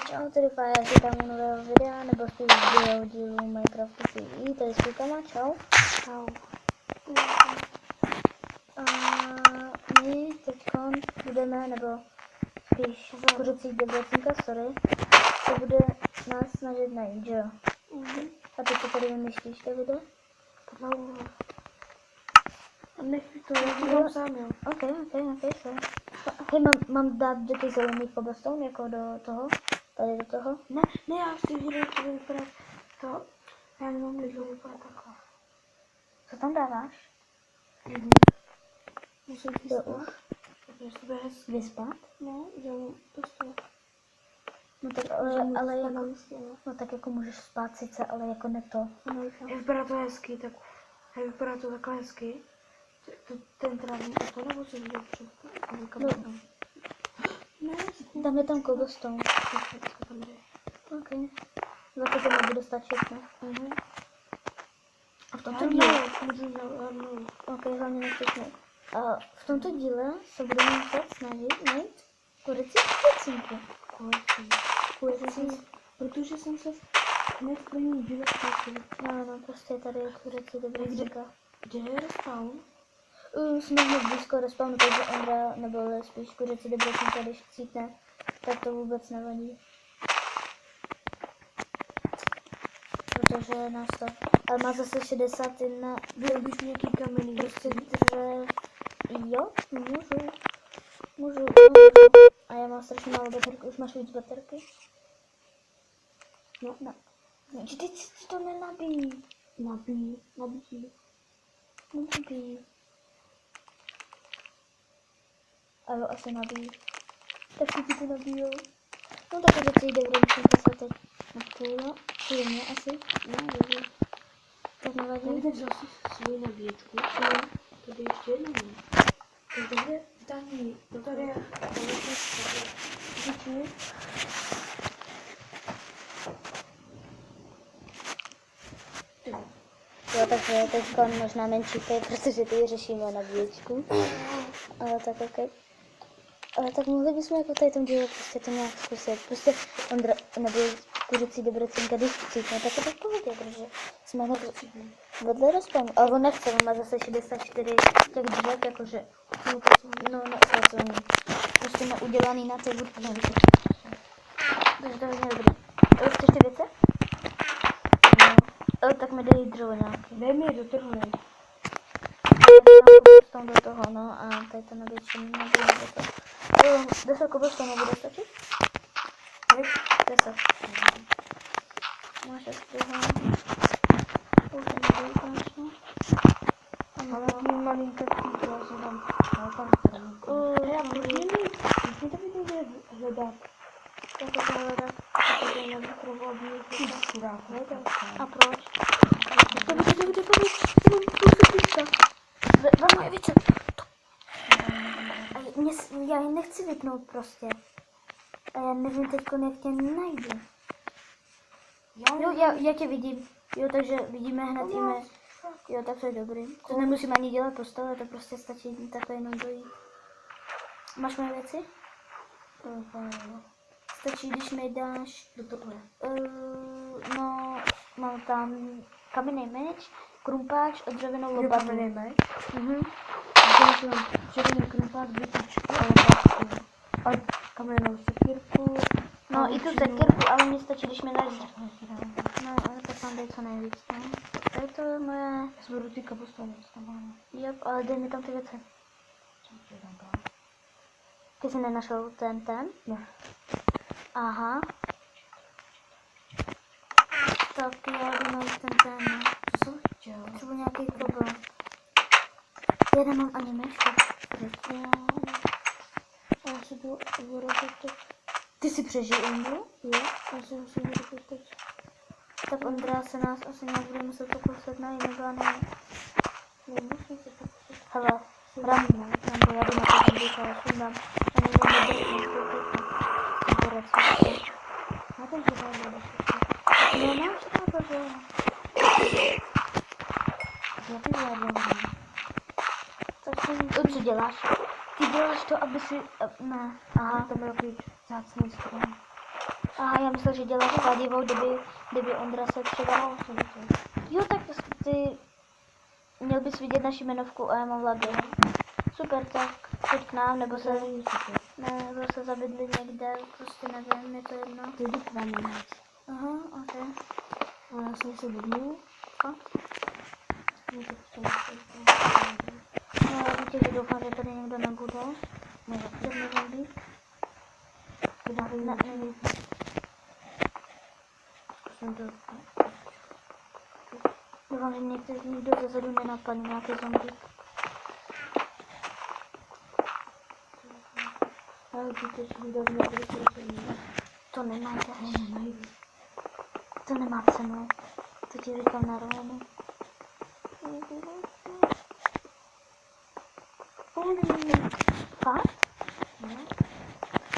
Čau, tady Fája, vítám u nového videa, nebo spíš dílu Minecraftu TV, tady s klukama, čau. Čau. A my teďkon budeme, nebo spíš kuřecí Debrecínka, sorry, se bude nás snažit najít, že jo? A ty co tady vymyšlíš, Davide? Pomalu. A nechci to, já to dám sám, jo. Ok, sorry. Hej, mám dát do těch zelených cobblestone, jako do toho? Tady do toho? Ne, já si viděl, jak to bude vypadat. To, já nemám lidlo vypadat takhle. Co tam dáváš? Musím si Jo, stát. Takže to bude hezky. Vyspat? No, dělám to stát. No tak ale jako, no tak jako můžeš spát sice, ale jako ne to. Jak vypadá to hezky, tak jak vypadá to takhle hezky. Ten trávník a to, nebo se viděl před No. Ne, Dáme tam cobblestone. tam jde. Ok. Za to nebude stačit, ne? A v tomto díle... Ok, hlavně nechceš mít. A v tomto díle se budeme muset snažit najít kuřecí Debrecínky. Kuřecí. Protože jsem se hned v první díle ztratil. No, prostě tady je kuřecí Debrecínka. Kde je respawn? Jsme hned blízko respawnu, takže Ondra, nebo spíš kuřecí Debrecínka, když cítne, tak to vůbec nevadí. Protože nás to... Ale má zase 61... Byl bych nějaký kamenný. Prostě dřev... Jo, můžu. A já mám strašně málo baterky, už máš víc baterky? No. Vždyť si to nenabíjí. Nabíjí. A jo, asi nabíjí. Tak všichni to nabíjou. No tak to přijde v Debrecínka se teď napůjde. Půjde asi. No, Tak nevadí. tady vzal si svoji nabíječku. Tady ještě jednou. Takže tady, to tady je. Jo, takže teď možná menší pej, protože ty řešíme nabíječku. Ale tak ok. Ale tak mohli bychom jako tady tom díle prostě to nějak zkusit. Prostě Ondra, nebo kuřecí Debrecínka, když cítne, tak je to v pohodě, protože jsme hned vedle respawnu. Ale on nechce, on má zase 64 těch dřek, jakože, no neosvětlení. Prostě neudělaný na ty vůdky. Takže to je hodně dobrý. Chceš ty věci? No. Tak mi dej dřevo nějaký. Dej mi do trhu. Do toho, no, a tady to nabíječko nebude do toho. 10 cobblestone nebude stačit? 10. Máš ještě toho. Už nebude konečně. Ale ty malinké příklad, že tam tam já můžu to vidět hledat. Jak to hledat? To je na mikrovodní hledat. A proč? Vám moje více. Já ji nechci vypnout prostě. A já nevím teď, jak tě najdu. Jo, já tě vidím. Jo, takže vidíme hned i my. Jo, tak to je dobrý. To nemusím ani dělat postele, to prostě stačí takhle jenom dojít. Máš moje věci? Stačí, když mi dáš... Do tohle. No, mám tam kamenný meč, krumpáč a dřevěnou lopatu. Kamenný meč? Dřevěný krumpáč, 2 tyčky a lopatu. A kamennou sekírku. No, i tu sekírku, ale mě stačí, když mi dáš dřevěnou. No, ale tak mám dej co nejvíc, no. Tady to je moje... Já si budu ty kapustové, co tam máme. Jo, ale dej mi tam ty věci. Ty jsi nenašel ten? Ne. Aha. Tak já jdu na ten. Co jsem chtěl? Třeba nějaký problém. Já nemám ani myšku. Já si jdu vyrobit to. Ty si přežil, Ondru? Jo, já si musím vyrobit to. Tak Ondra se nás asi nějak bude muset pokusit najít, nebo já nevím. Nemusím se pokusit. Hele, Rambo, já jdu na to zbyt, ale sundám. A nevím, kde Na ten živá bude. no máš to, že? Já ty vládám. To co děláš? Ty děláš to, aby si... Ne. Aha. Tam je takový zácný strom. Aha, já myslel, že děláš kladivou, kdyby Ondra se třeba... Jo, tak ty... Měl bys vidět naši jmenovku a já mám Vlado. Super, tak pojď k nám, nebo se... Ne, nebo se zabydli někde, prostě nevím, je to jedno. Ty jdu k vám nás. Aha, ok. A já jsem se vydnul. A? No, já víte, že doufám, že tady někdo nebude. Žádný zombík. Ne, nevím. Doufám, že někdo zezadu nenapadne, nějaký zombík. Ale ty teď vydat mě, To nenajdeš. To nemá cenu. To ti říkám na rovinu. Fakt? No.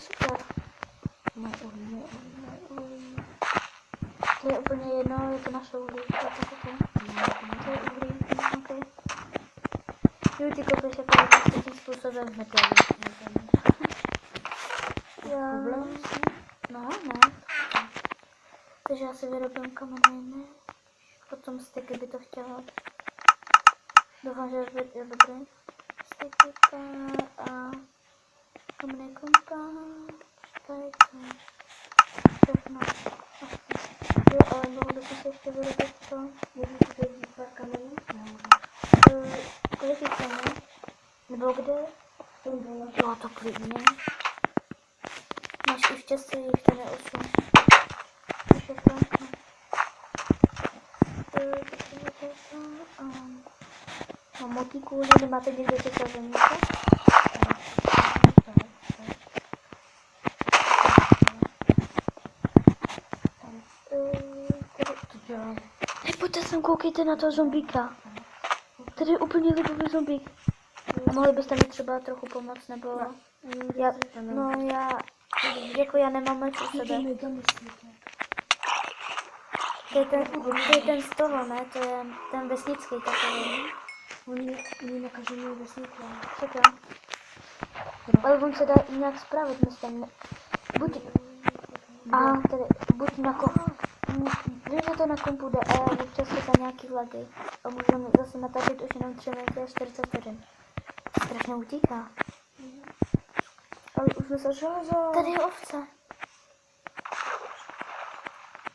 Super. To je úplně jedno, je to naše uhlí. To je uhlí, ok. Jo, ty kopeš jako prostě tím způsobem hned. Já... No, ne. Takže já si vyrobím kamenný, potom styky by to chtělo. Doufám, že je dobrý. Styky a kamenný kompás, špajky, všechno. Jo, ale mohl bych si ještě vyrobit to. Můžu si to vzít pár kamenů? Kolik je cenu? Nebo kde? Jo, to klidně. Máš už štěstí, jich tady 8. Už je to. Mám motíku, že nemáte někde ty sazenice? Hej, pojďte sem, koukejte na toho zombíka. Tady je úplně lidový zombík. A mohli byste mi třeba trochu pomoct, nebo... Já nemám meč u sebe. To je ten z toho, ne? To je ten vesnický takový. Oni nakažení vesnice. Super. Ale on se dá nějak spravit, myslím. Buď na vím, že to na kompu jde, ale občas je tam nějaký lagy. A můžeme zase natáčet už jenom 3 minuty a 40 vteřin. Strašně utíká. Ale už jsme se železo. Tady je ovce.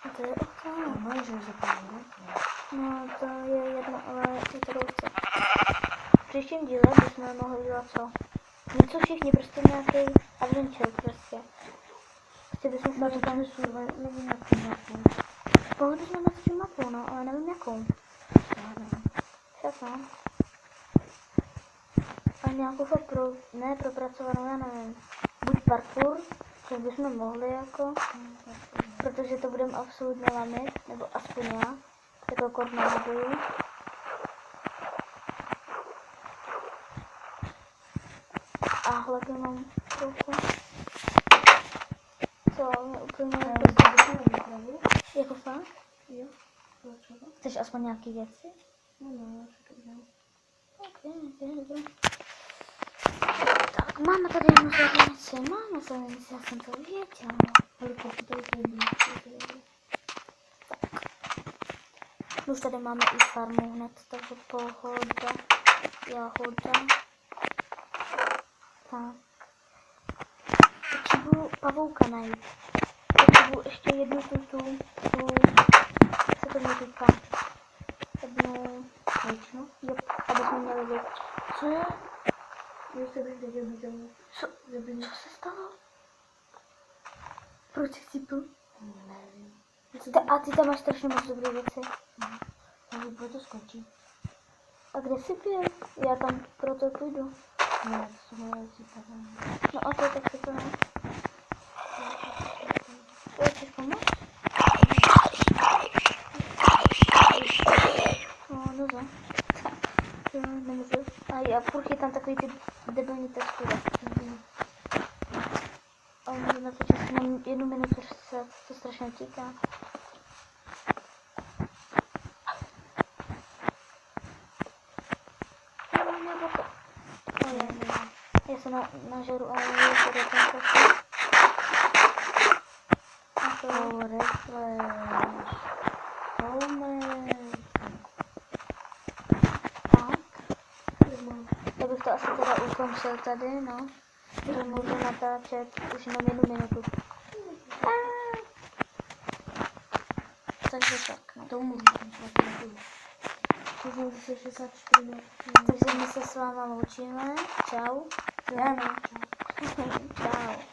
A to je ovce. No, že je zapomněl. No, to je jedno, ale je to ovce. V příštím díle bychom mohli dělat co? Něco všichni, prostě nějaký adventure prostě. Prostě bychom se Máte tam survival, nebo nějakou mapu? Mohli bychom natočit mapu, no, ale nevím jakou. Však no. A nějakou fakt propracovanou, já nevím. Buď parkour, což bychom mohli jako, protože to budeme absolutně lamit, nebo aspoň já, jako kod na mobilu. A hlavně mám trochu. Co, mě úplně jako fakt? Jo. Chceš aspoň nějaký věci? No, co to dělám? Ok, dobré. Tak, máme tady jednu zadnici, já jsem to věděla. Ale pokud to je Tak. Už tady máme i farmu hned, takže pohoda, jahoda. Tak. Potřebuji pavouka najít. Potřebuji ještě jednu tu, co to mě týká. Jednu vejčnu, aby jsme měli věc. Co je? Ještě bych teď viděl. Co se stalo? Proč jsi chcípl? Nevím. A ty tam máš strašně moc dobré věci. Ale bude to skočit. A kde jsi byl? Já tam proto půjdu. Ne, to jsou moje věci tam. No a to tak se to ne. Chceš pomoct? No, dobře. Nemůžu. A já furt je tam takový ty debilní textury. A můžu natočit jenom 1 minutu, se to strašně týká. Já se nažeru, ale je to do konce. Oh, refresh. Home. Tak. Já bych to asi teda ukončil tady, no. Že můžu natáčet už jenom 1 minutu. Takže tak, no. To můžu. To už je 64 minut. Takže my se s váma loučíme. Čau. Já ne. Čau.